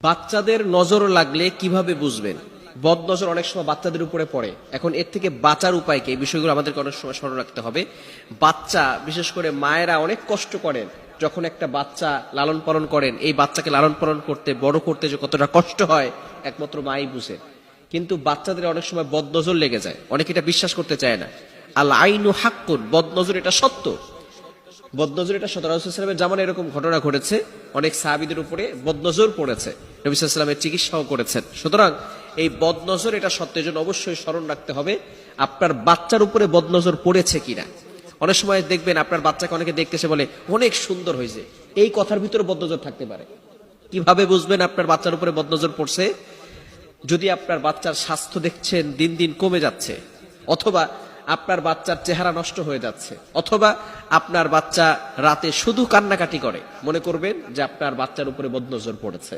বাচ্চাদের নজর লাগলে কিভাবে বুঝবেন? বদ নজর অনেক সময় বাচ্চাদের উপরে পড়ে। এখন এর থেকে বাঁচার উপায় কি? এই বিষয়গুলো আমাদেরকে অনেক সময় স্মরণ রাখতে হবে। বাচ্চা, বিশেষ করে মায়েরা অনেক কষ্ট করেন যখন একটা বাচ্চা লালন পালন করেন। এই বাচ্চাকে লালন পালন করতে, বড় করতে যে কতটা কষ্ট হয় একমাত্র মাই বুঝে। কিন্তু বাচ্চাদের অনেক সময় বদ নজর লেগে যায়, অনেকে এটা বিশ্বাস করতে চায় না। আল আইনু হাক্কুন, বদ নজর এটা সত্য। বদনজর এটা সত্য। রাসূলুল্লাহ সাল্লাল্লাহু আলাইহি ওয়াসাল্লামের জামানায় এরকম ঘটনা ঘটেছে, অনেক সাহাবীদের উপরে বদনজর পড়েছে, নবী সাল্লাল্লাহু আলাইহি ওয়াসাল্লামের চিকিৎসাও করেছেন। সুতরাং এই বদনজর এটা সত্য, এজন্য অবশ্যই স্মরণ রাখতে হবে আপনার বাচ্চার উপরে বদনজর পড়েছে কিনা। অনেক সময় দেখবেন আপনার বাচ্চাকে অনেকে দেখতে এসে বলে অনেক সুন্দর হয়েছে, এই কথার ভিতরে বদনজর থাকতে পারে। কিভাবে বুঝবেন আপনার বাচ্চার উপরে বদনজর পড়ছে? যদি আপনার বাচ্চার স্বাস্থ্য দেখছেন দিন দিন কমে যাচ্ছে, অথবা আপনার বাচ্চার চেহারা নষ্ট হয়ে যাচ্ছে, অথবা আপনার বাচ্চা রাতে শুধু কান্নাকাটি করে, মনে করবেন যে আপনার বাচ্চার উপরে বদনজর পড়েছে।